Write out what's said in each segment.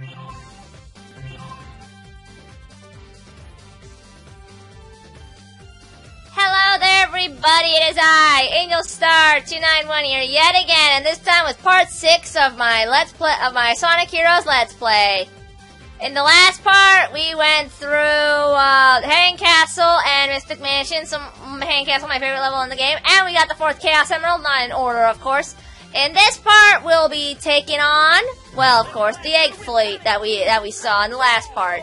Hello there, everybody. It is I, Angel Star 291 here yet again, and this time with part 6 of my Let's Play of my Sonic Heroes Let's Play. In the last part, we went through Hanging Castle and Mystic Mansion. Hanging Castle, my favorite level in the game, and we got the 4th Chaos Emerald, not in order, of course. In this part, we'll be taking on, well, of course, the Egg Fleet that we saw in the last part.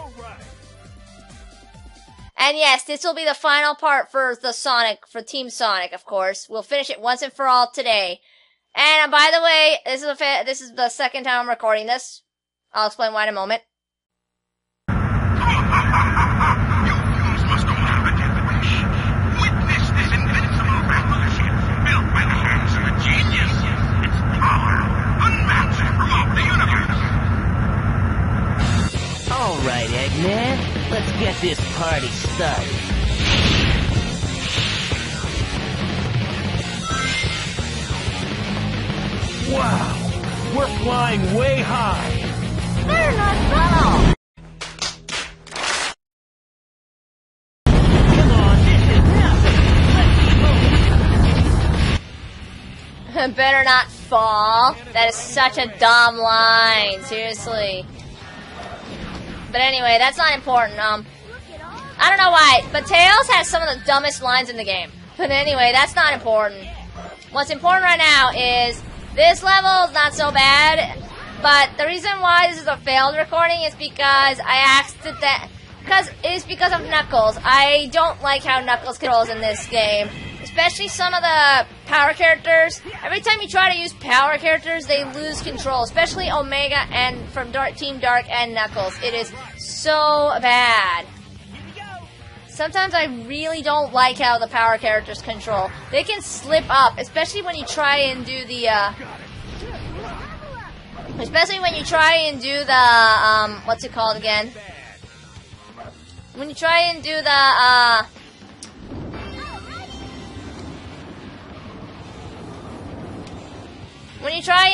And yes, this will be the final part for Team Sonic, of course. We'll finish it once and for all today. And by the way, this is the second time I'm recording this. I'll explain why in a moment. Witness this invincible battleship built by the hands of a genius. Its power unmatched throughout the universe. All right, Eggman. Let's get this party started. Wow! We're flying way high! Better not fall! Come on, this is nothing! Let's move! Better not fall. That is such a dumb line, seriously. But anyway, that's not important. I don't know why, but Tails has some of the dumbest lines in the game. But anyway, that's not important. What's important right now is this level is not so bad, but the reason why this is a failed recording is because because of Knuckles. I don't like how Knuckles controls in this game. Especially some of the power characters. Every time you try to use power characters, they lose control. Especially Omega and from Team Dark and Knuckles. It is so bad. Sometimes I really don't like how the power characters control. They can slip up, especially when you try and do the, what's it called again? When you try and do the, when you try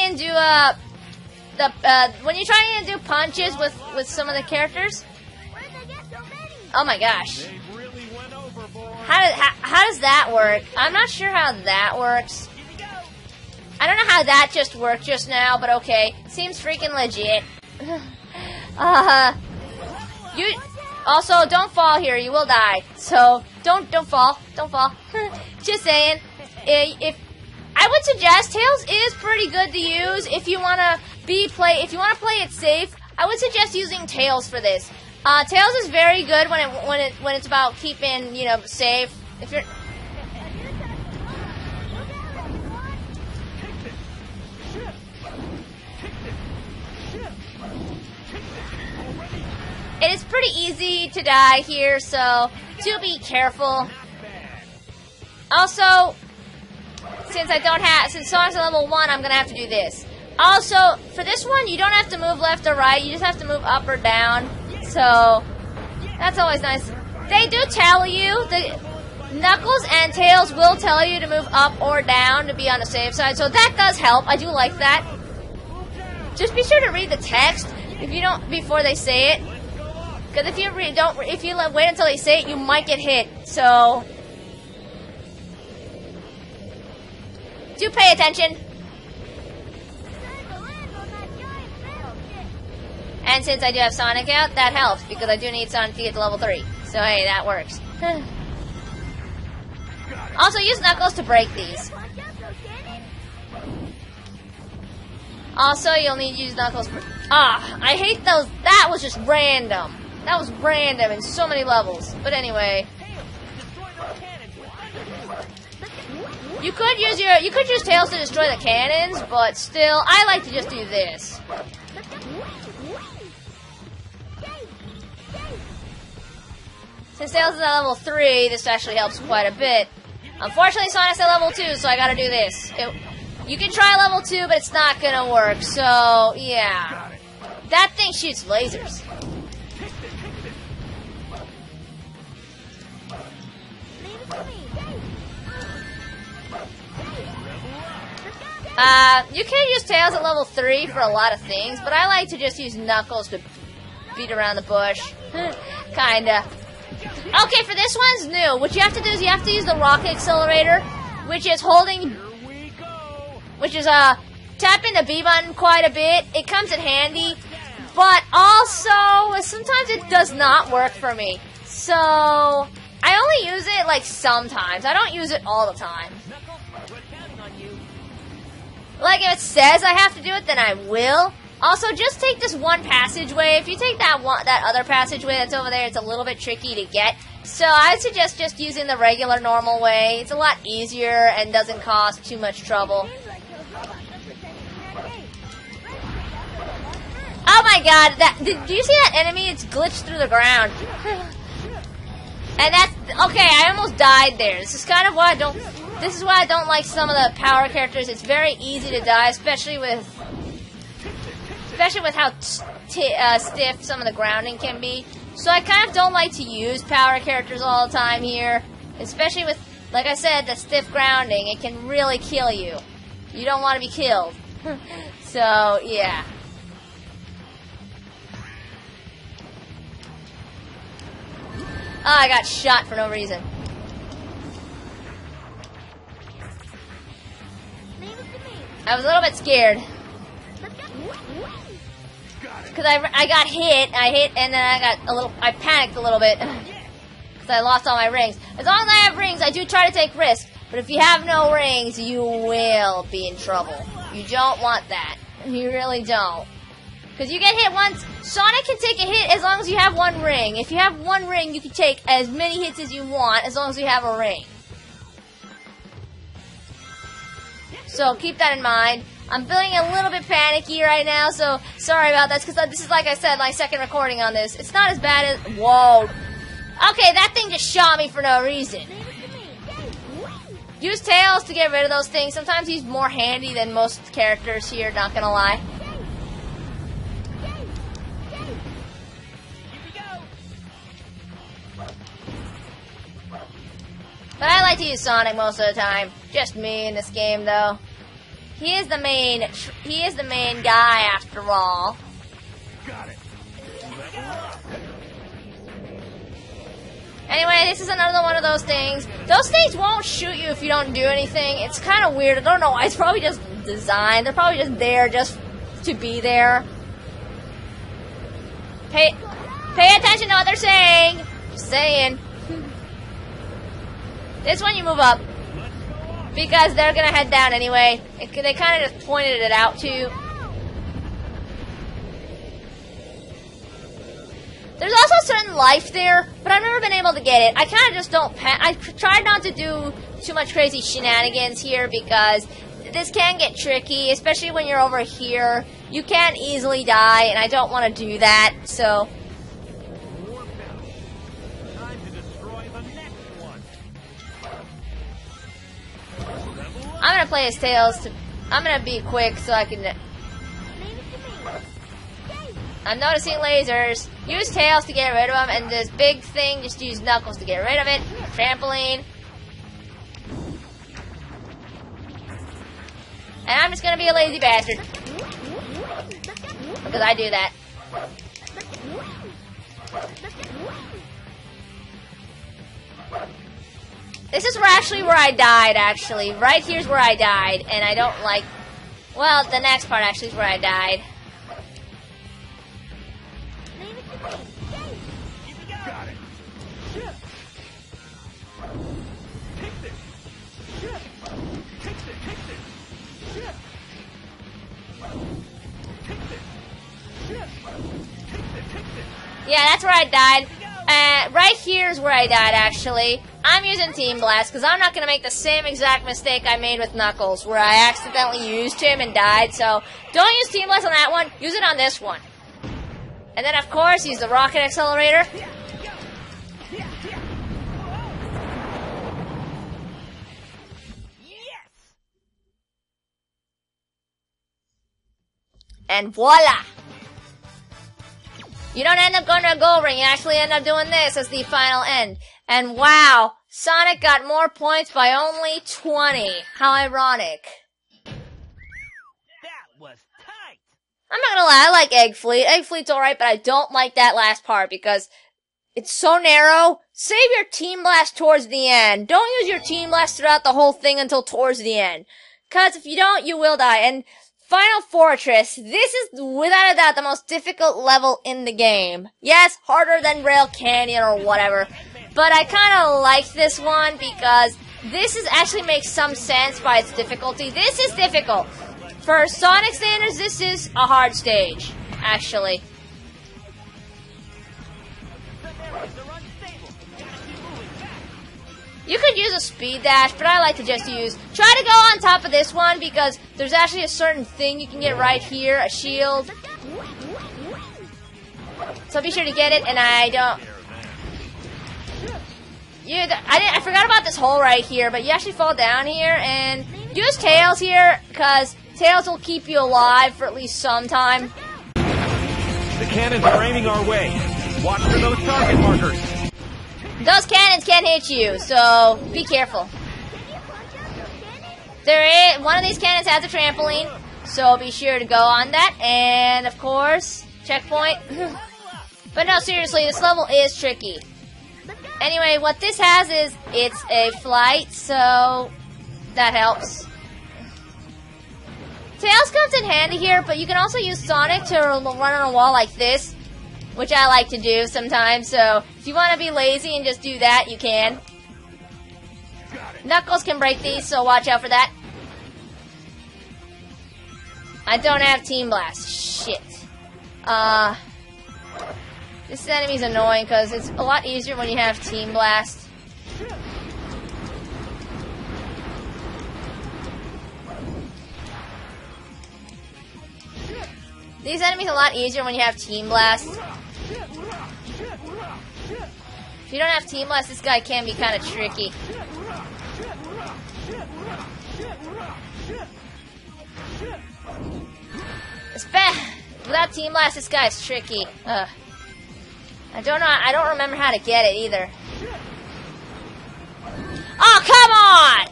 and do punches with some of the characters. Oh my gosh. How does that work? I'm not sure how that works. I don't know how that just worked just now, but okay. Seems freaking legit. You also don't fall here, you will die. So don't fall. Don't fall. Just saying. If I would suggest Tails is pretty good to use if you wanna play it safe. I would suggest using Tails for this. Tails is very good when it's about keeping, you know, safe. If you're It is pretty easy to die here, so do be careful. Also, since Sonic's at level 1, I'm gonna have to do this. Also, for this one, you don't have to move left or right, you just have to move up or down. So, that's always nice. They do tell you, Knuckles and Tails will tell you to move up or down to be on the safe side, so that does help. I do like that. Just be sure to read the text before they say it. Because if you wait until they say it, you might get hit. So, do pay attention. And since I do have Sonic out, that helps, because I do need Sonic to get to level 3. So hey, that works. Also, use Knuckles to break these. Also, you'll need to use Knuckles for... I hate those. That was just random. That was random in so many levels. But anyway. You could use Tails to destroy the cannons, but still, I like to just do this. Since Tails is at level 3, this actually helps quite a bit. Unfortunately, Sonic's at level 2, so I gotta do this. You can try level 2, but it's not gonna work, so, yeah. That thing shoots lasers. You can use Tails at level 3 for a lot of things, but I like to just use Knuckles to beat around the bush. Kinda. Okay, for this one's new. What you have to do is you have to use the rocket accelerator, which is tapping the B button quite a bit. It comes in handy, but also sometimes it does not work for me. So I only use it like sometimes. I don't use it all the time. Like if it says I have to do it, then I will. Also, just take this one passageway. If you take that other passageway that's over there, it's a little bit tricky to get. So I would suggest just using the regular normal way. It's a lot easier and doesn't cause too much trouble. Oh my god, do you see that enemy? It's glitched through the ground. And that's, okay, I almost died there. This is kind of why this is why I don't like some of the power characters. It's very easy to die, especially with how stiff some of the grounding can be. So I kind of don't like to use power characters all the time here. Especially with, like I said, the stiff grounding. It can really kill you. You don't want to be killed. So, yeah. Oh, I got shot for no reason. I was a little bit scared. Because I got hit, and then I panicked a little bit. Because I lost all my rings. As long as I have rings, I do try to take risks. But if you have no rings, you will be in trouble. You don't want that. You really don't. Because you get hit once, Sonic can take a hit as long as you have one ring. If you have one ring, you can take as many hits as you want as long as you have a ring. So keep that in mind. I'm feeling a little bit panicky right now, so sorry about that. Because this is, like I said, my second recording on this. It's not as bad as... Whoa. Okay, that thing just shot me for no reason. Use Tails to get rid of those things. Sometimes he's more handy than most characters here, not gonna lie. But I like to use Sonic most of the time. Just me in this game, though. He is the main guy after all. Got it. Anyway, this is another one of those things. Those things won't shoot you if you don't do anything. It's kind of weird. I don't know why. It's probably just designed. They're probably just there just to be there. Pay attention to what they're saying. Just saying. This one you move up. Because they're going to head down anyway. They kind of just pointed it out to you. There's also a certain life there, but I've never been able to get it. I kind of just don't... I tried not to do too much crazy shenanigans here because this can get tricky, especially when you're over here. You can easily die, and I don't want to do that, so... I'm gonna play as Tails. I'm gonna be quick so I can... I'm noticing lasers. Use Tails to get rid of them, and this big thing, just use Knuckles to get rid of it. Trampoline. And I'm just gonna be a lazy bastard. Because I do that. This is where I died, actually. Right here's where I died, and I don't like... Well, the next part actually is where I died. Yeah, that's where I died. Right here's where I died, actually. I'm using Team Blast, because I'm not going to make the same exact mistake I made with Knuckles, where I accidentally used him and died, so don't use Team Blast on that one, use it on this one. And then, of course, use the rocket accelerator. And voila! You don't end up going to a gold ring, you actually end up doing this as the final end. And wow, Sonic got more points by only 20. How ironic. I'm not gonna lie, I like Egg Fleet. Egg Fleet's alright, but I don't like that last part because it's so narrow. Save your Team Blast towards the end. Don't use your Team Blast throughout the whole thing until towards the end. Cause if you don't, you will die. And Final Fortress, this is without a doubt the most difficult level in the game. Yes, harder than Rail Canyon or whatever. But I kinda like this one because this actually makes some sense by its difficulty. This is difficult. For Sonic standards, this is a hard stage, actually. You could use a speed dash, but I like to just try to go on top of this one because there's actually a certain thing you can get right here, a shield. So be sure to get it, and I forgot about this hole right here, but you actually fall down here, and use Tails here, because Tails will keep you alive for at least some time. The cannons are aiming our way. Watch for those target markers. Those cannons can hit you, so be careful. One of these cannons has a trampoline, so be sure to go on that. And of course, checkpoint. But no, seriously, this level is tricky. Anyway, what this has is it's a flight, so that helps. Tails comes in handy here, but you can also use Sonic to run on a wall like this, which I like to do sometimes, so if you want to be lazy and just do that, you can. Knuckles can break these, so watch out for that. I don't have Team Blast. Shit. This enemy's annoying because it's a lot easier when you have Team Blast. These enemies are a lot easier when you have Team Blast. If you don't have Team Blast, this guy can be kind of tricky. Without Team Blast, this guy is tricky. I don't remember how to get it either. Oh, come on!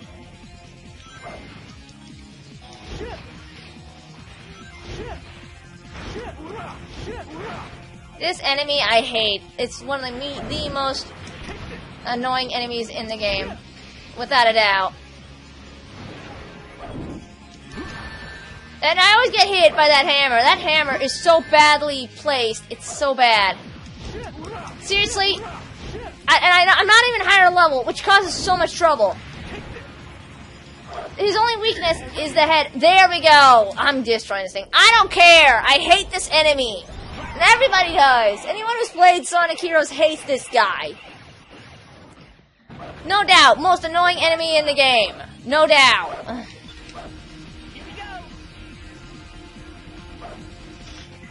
This enemy I hate. It's one of the most annoying enemies in the game, without a doubt. And I always get hit by that hammer. That hammer is so badly placed. It's so bad. Seriously, I'm not even higher level, which causes so much trouble. His only weakness is the head. There we go. I'm destroying this thing. I don't care. I hate this enemy. And everybody does. Anyone who's played Sonic Heroes hates this guy. No doubt. Most annoying enemy in the game. No doubt.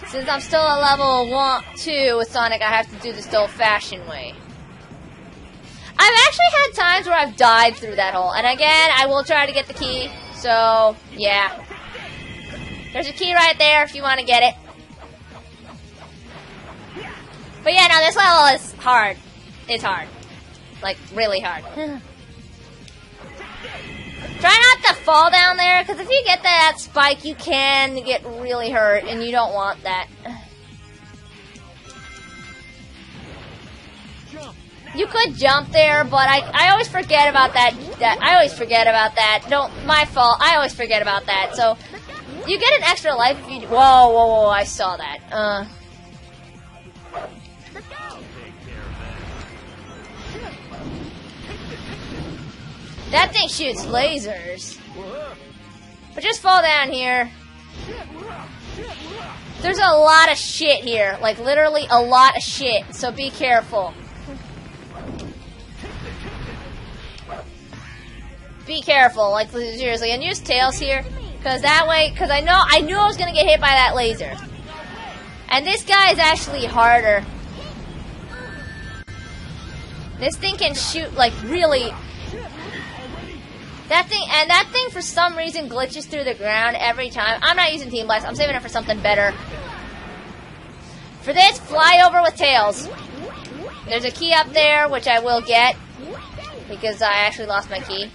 Since I'm still at level 2 with Sonic, I have to do this the old-fashioned way. I've actually had times where I've died through that hole. And again, I will try to get the key. So, yeah. There's a key right there if you want to get it. But yeah, no, this level is hard. It's hard. Like, really hard. Try not to fall down there, because if you get that spike, you can get really hurt, and you don't want that. You could jump there, but I always forget about that. I always forget about that. My fault. I always forget about that. So, you get an extra life if you... Whoa, I saw that. That thing shoots lasers. But just fall down here. There's a lot of shit here. Like, literally a lot of shit. So be careful. Be careful. Like, seriously. And use Tails here. Because that way... Because I knew I was going to get hit by that laser. And this guy is actually harder. This thing can shoot, like, really... That thing for some reason glitches through the ground every time. I'm not using Team Blast. I'm saving it for something better. For this, fly over with Tails. There's a key up there, which I will get. Because I actually lost my key.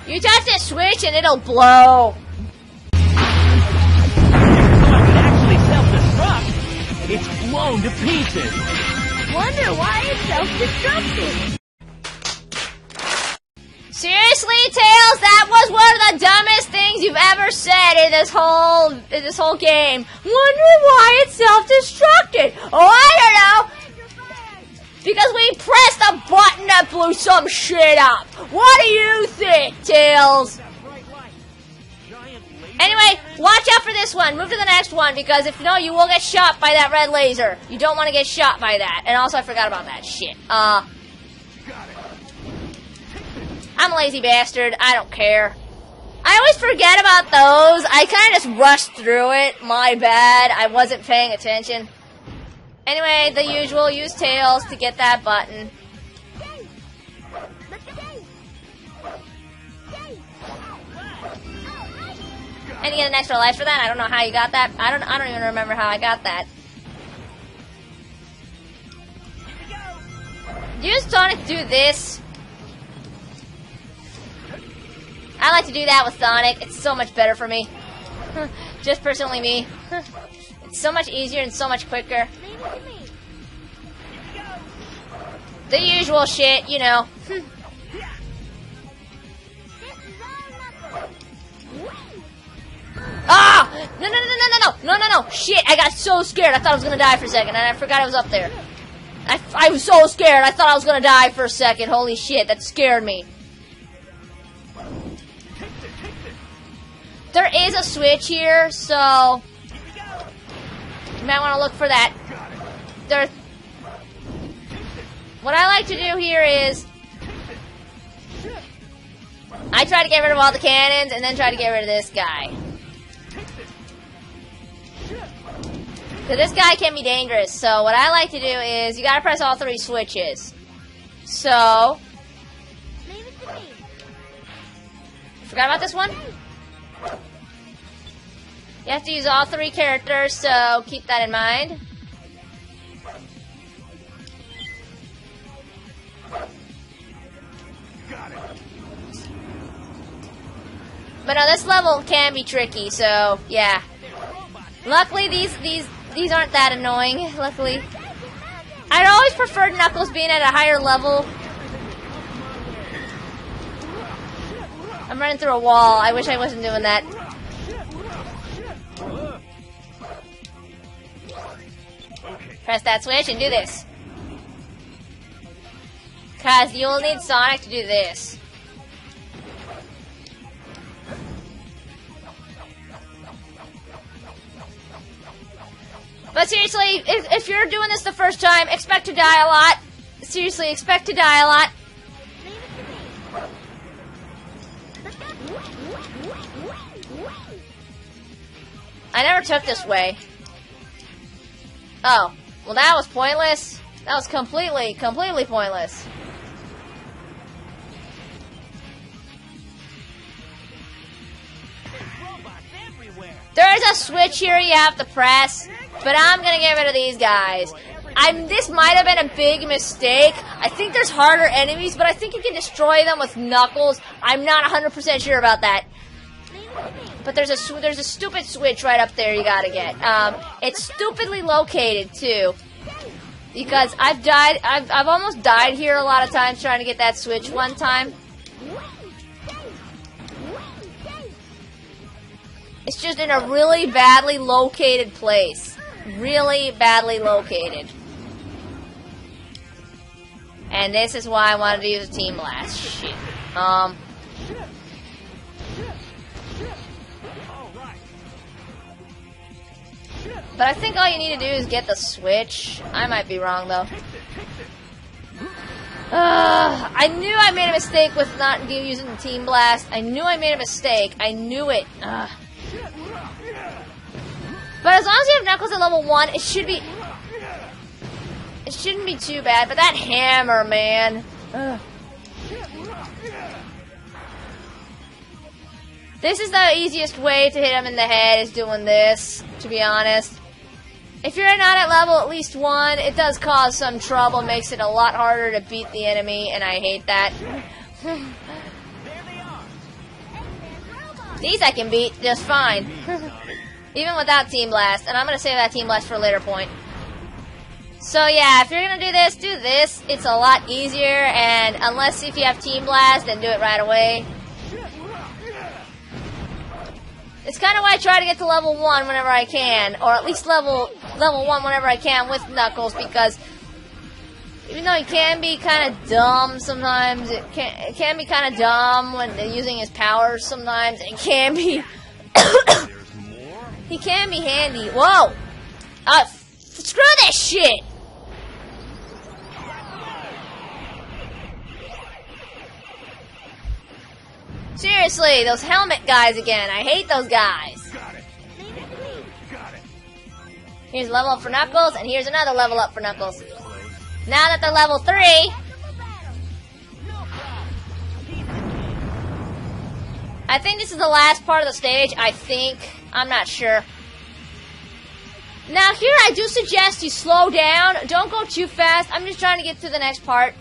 You touch the switch and it'll blow. Someone could actually self-destruct. It's blown to pieces. Wonder why it's self-destructing. Seriously, Tails, that was one of the dumbest things you've ever said in this whole game. Wonder why it's self-destructed. Oh, I don't know. Because we pressed a button that blew some shit up. What do you think, Tails? Anyway, watch out for this one. Move to the next one, because if no, you will get shot by that red laser. You don't want to get shot by that. And also, I forgot about that shit. I'm a lazy bastard. I don't care. I always forget about those. I kind of just rushed through it. My bad. I wasn't paying attention. Anyway, the usual. Use Tails to get that button. And you get an extra life for that. I don't know how you got that. I don't even remember how I got that. Use Sonic to do this. I like to do that with Sonic. It's so much better for me. Just personally me. It's so much easier and so much quicker. The usual shit, you know. Ah! No. Shit, I got so scared. I thought I was gonna die for a second, and I forgot I was up there. I was so scared. I thought I was gonna die for a second. Holy shit, that scared me. There is a switch here, so you might want to look for that. What I like to do here is I try to get rid of all the cannons and then try to get rid of this guy. So this guy can be dangerous. So what I like to do is you gotta press all three switches. So forgot about this one? You have to use all three characters, so keep that in mind. But no, this level can be tricky, so yeah. Luckily, these aren't that annoying. Luckily, I'd always preferred Knuckles being at a higher level. I'm running through a wall. I wish I wasn't doing that. Press that switch and do this. Cause you'll need Sonic to do this. But seriously, if you're doing this the first time, expect to die a lot. Seriously, expect to die a lot. I never took this way. Oh. Well, that was pointless. That was completely pointless. There's a switch here you have to press, but I'm gonna get rid of these guys. This might have been a big mistake. I think there's harder enemies, but I think you can destroy them with Knuckles. I'm not 100% sure about that. But there's a stupid switch right up there you gotta get. It's stupidly located too, because I've almost died here a lot of times trying to get that switch one time. It's just in a really badly located place, really badly located. And this is why I wanted to use a Team Blast. Shit. But I think all you need to do is get the switch. I might be wrong, though. I knew I made a mistake with not using the Team Blast. I knew I made a mistake. I knew it. But as long as you have Knuckles at level 1, it shouldn't be too bad. But that hammer, man. This is the easiest way to hit him in the head, is doing this, to be honest. If you're not at level at least 1, it does cause some trouble, makes it a lot harder to beat the enemy, and I hate that. These I can beat just fine. Even without Team Blast. And I'm going to save that Team Blast for a later point. So yeah, if you're going to do this. It's a lot easier. And unless if you have Team Blast, then do it right away. It's kind of why I try to get to level 1 whenever I can. Or at least level 1 whenever I can with Knuckles. Because even though he can be kind of dumb sometimes, it can be kind of dumb when using his powers sometimes. It can be... he can be handy. Whoa! Screw this shit! Seriously, those helmet guys again. I hate those guys. Here's a level up for Knuckles, and here's another level up for Knuckles. Now that they're level 3... I think this is the last part of the stage, I think. I'm not sure. Now here I do suggest you slow down. Don't go too fast. I'm just trying to get to the next part.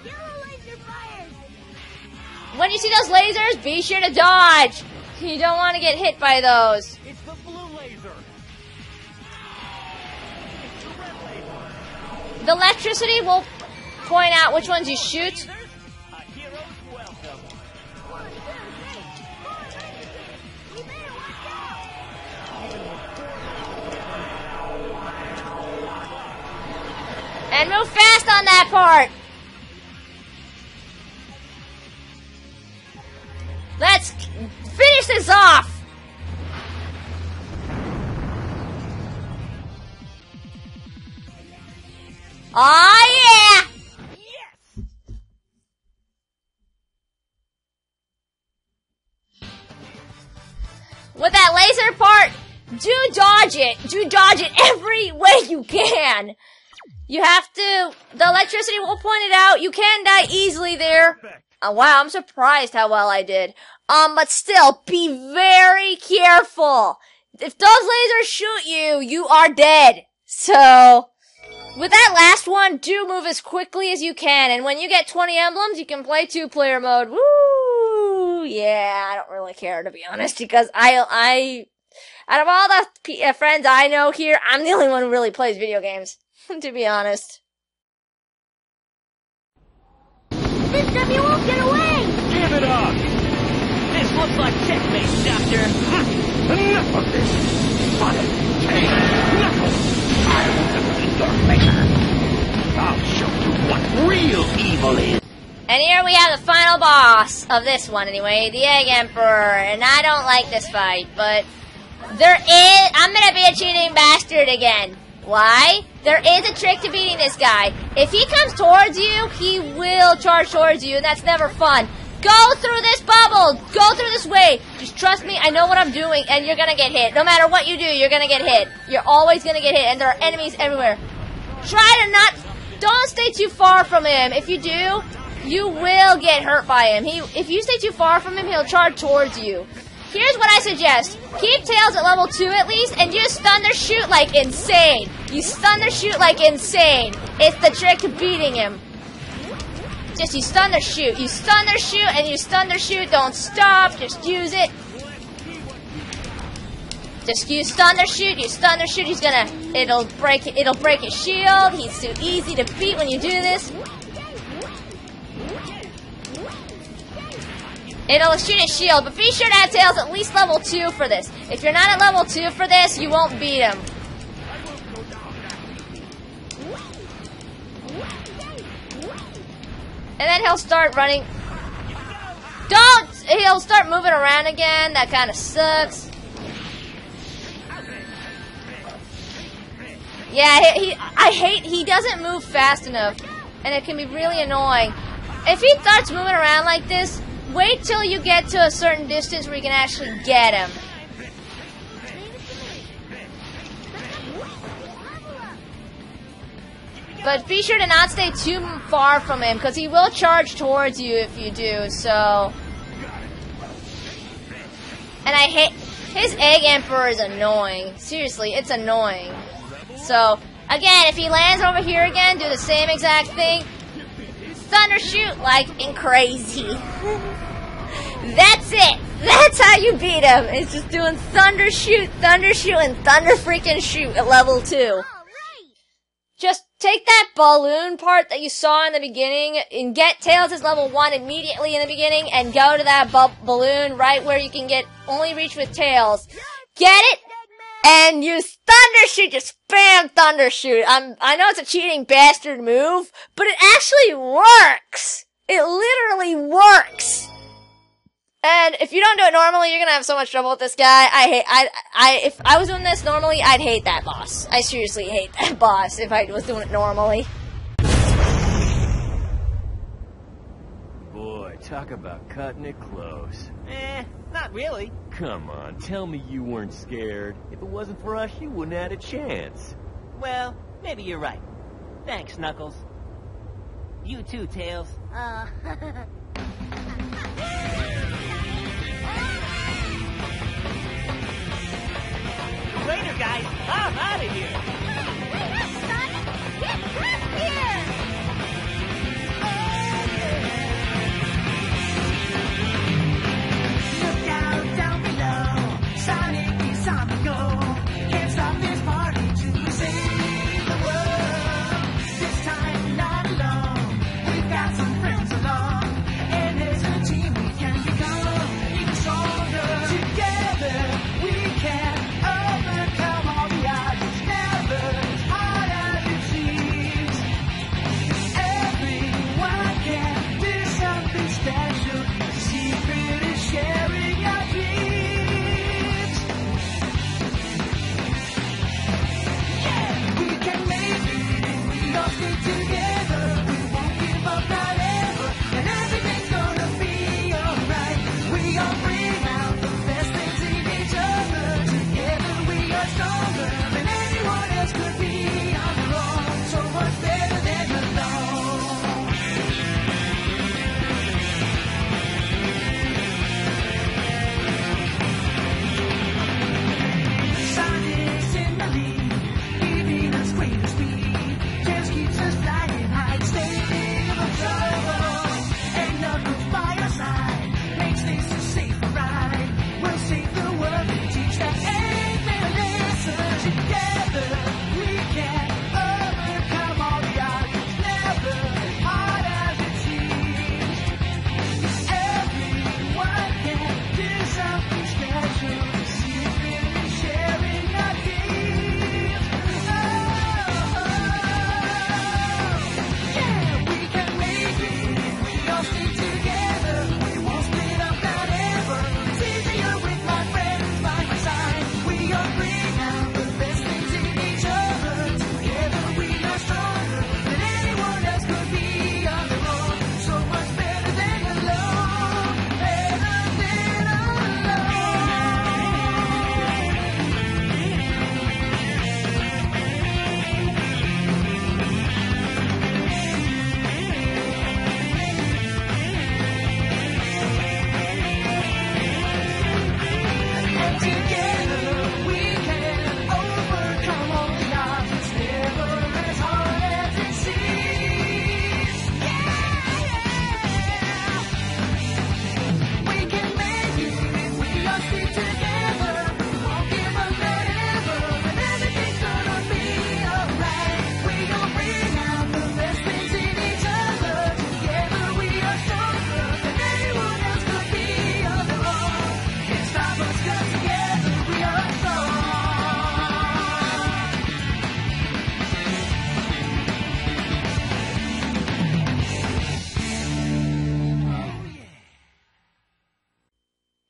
When you see those lasers, be sure to dodge. You don't want to get hit by those. It's the blue laser. The electricity will point out which ones you shoot. A hero's welcome. And move fast on that part. Let's finish this off. Oh yeah! Yes! With that laser part, do dodge it. Do dodge it every way you can. You have to, the electricity will point it out. You can die easily there. Oh, wow, I'm surprised how well I did. But still, be very careful. If those lasers shoot you, you are dead. So, with that last one, do move as quickly as you can. And when you get 20 emblems, you can play 2-player mode. Woo! Yeah, I don't really care, to be honest, because I out of all the friends I know here, I'm the only one who really plays video games, to be honest. This time you won't get away! Give it up! This looks like checkmate, Doctor. Enough of this! Sonic, Tail, Knuckles! I'll defeat your maker! I'll show you what real evil is! And here we have the final boss of this one, anyway, the Egg Emperor. And I don't like this fight, but I'm gonna be a cheating bastard again. Why? There is a trick to beating this guy. If he comes towards you, he will charge towards you, and that's never fun. Go through this bubble! Go through this way! Just trust me, I know what I'm doing, and you're gonna get hit. No matter what you do, you're gonna get hit. You're always gonna get hit, and there are enemies everywhere. Try to don't stay too far from him. If you do, you will get hurt by him. If you stay too far from him, he'll charge towards you. Here's what I suggest. Keep Tails at level 2 at least, and just thunder shoot like insane. You thunder shoot like insane. It's the trick to beating him. Just you thunder shoot. You thunder shoot and you thunder shoot. Don't stop. Just use it. Just use thunder shoot. You thunder shoot. It'll break his shield. He's too easy to beat when you do this. It'll shoot his shield, but be sure to have Tails at least level 2 for this. If you're not at level 2 for this, you won't beat him. And then he'll start running. He'll start moving around again. That kind of sucks. Yeah, he doesn't move fast enough. And it can be really annoying. If he starts moving around like this, wait till you get to a certain distance where you can actually get him. But be sure to not stay too far from him, because he will charge towards you if you do, so... And I hate... His Egg Emperor is annoying. Seriously, it's annoying. So, again, if he lands over here again, do the same exact thing. Thunder shoot like in crazy. That's it. That's how you beat him. It's just doing thunder shoot, and thunder freaking shoot at level 2. Just take that balloon part that you saw in the beginning and get Tails as level 1 immediately in the beginning and go to that balloon right where you can get only reach with Tails. Get it? And use thunder shoot, just spam thunder shoot. I know it's a cheating bastard move, but it actually works. It literally works. And if you don't do it normally, you're gonna have so much trouble with this guy. If I was doing this normally, I'd hate that boss. I seriously hate that boss if I was doing it normally. Boy, talk about cutting it close. Not really. Come on, tell me you weren't scared. If it wasn't for us, you wouldn't have had a chance. Well, maybe you're right. Thanks, Knuckles. You too, Tails. Later, guys. I'm out of here. Sonic, get back here! Look out down below. Sonic is on the go. Can't stop this party to save the world. This time not alone. We've got some friends along. And as a team we can become even stronger. Together we can overcome all the odds. It's never as hard as it seems. Everyone can do something special. The secret is sharing our dreams. Yeah, we can make it if we all stay together. We won't give up, not ever. And everything's gonna be alright. We all bring out the best things in each other. Together we are stronger than anyone else could be on their own. So much better than alone. Sonic's in the lead, giving us greater speed. Just keeps us flying high, staying above trouble. And Knuckles by our side makes this a safer ride. We'll save the world and teach that Eggman lesson. Together we can overcome all the odds. It's never as hard as it seems. Everyone can do something special. The secret is sharing our dreams. Yeah, we can make it if we all stay together. We won't split up, not ever. It's easier with my friends by my side. We all bring out the best things in each other. Together we are stronger than anyone else could be on their own. So much better than alone. Better than alone. And together we can overcome all the odds. It's never as hard as it seems. Yeah! We can make it if we all stick together. We won't give up, not ever. And everything's gonna be alright. We gon' bring out the best things in each other. Together we are stronger than anyone else could be on their own. Can't stop us 'cause together we are strong.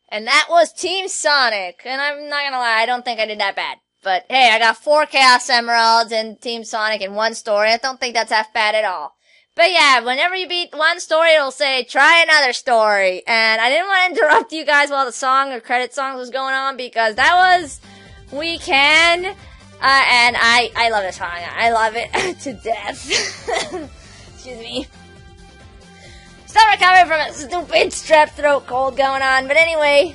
And that was Team Sonic. And I'm not gonna lie, I don't think I did that bad. But hey, I got 4 Chaos Emeralds in Team Sonic in one story. I don't think that's half bad at all. But yeah, whenever you beat one story, it'll say, try another story. And I didn't want to interrupt you guys while the song or credit songs was going on because that was We Can. And I love this song. I love it to death. Excuse me. Still recovering from a stupid strep throat cold going on, but anyway.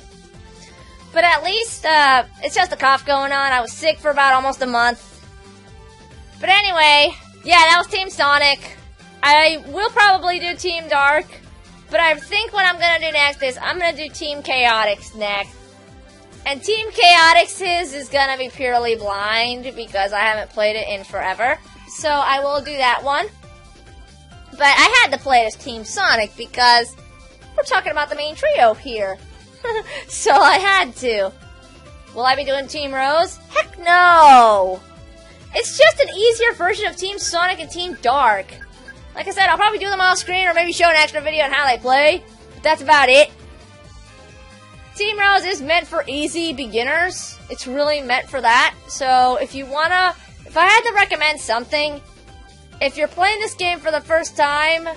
But at least, it's just a cough going on. I was sick for about almost a month. But anyway, yeah, that was Team Sonic. I will probably do Team Dark. But I think what I'm gonna do next is I'm gonna do Team Chaotix next. And Team Chaotix's is gonna be purely blind because I haven't played it in forever. So I will do that one. But I had to play as Team Sonic because we're talking about the main trio here. So I had to. Will I be doing Team Rose? Heck no! It's just an easier version of Team Sonic and Team Dark. Like I said, I'll probably do them off screen or maybe show an extra video on how they play. But that's about it. Team Rose is meant for easy beginners. It's really meant for that. So if I had to recommend something, if you're playing this game for the first time,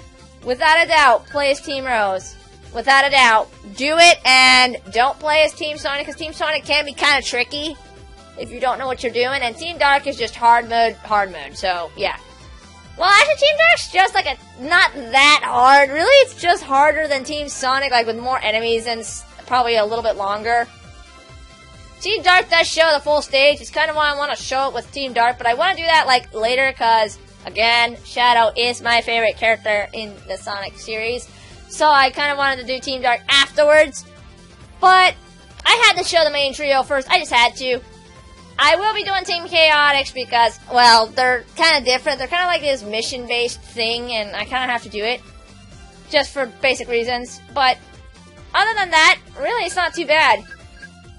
without a doubt, play as Team Rose. Without a doubt. Do it and don't play as Team Sonic because Team Sonic can be kind of tricky if you don't know what you're doing. And Team Dark is just hard mode. So, yeah. Well, actually, Team Dark's just like not that hard. Really, it's just harder than Team Sonic, like with more enemies and probably a little bit longer. Team Dark does show the full stage. It's kind of why I want to show it with Team Dark, but I want to do that like later because, again, Shadow is my favorite character in the Sonic series. So I kind of wanted to do Team Dark afterwards. But I had to show the main trio first. I just had to. I will be doing Team Chaotix because, well, they're kind of different. They're kind of like this mission-based thing, and I kind of have to do it. Just for basic reasons. But other than that, really, it's not too bad.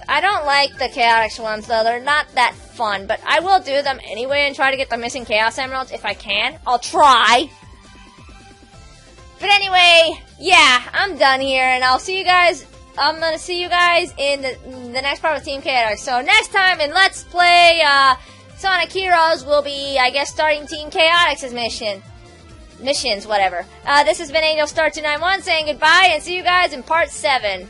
I don't like the Chaotix ones, though. They're not that fun. But I will do them anyway and try to get the missing Chaos Emeralds if I can. I'll try. But anyway, yeah, I'm done here, and I'll see you guys. I'm gonna see you guys in the next part of Team Chaotix. So next time in Let's Play Sonic Heroes, we'll be, I guess, starting Team Chaotix's missions, whatever. This has been Angel Star 291 saying goodbye, and see you guys in part 7.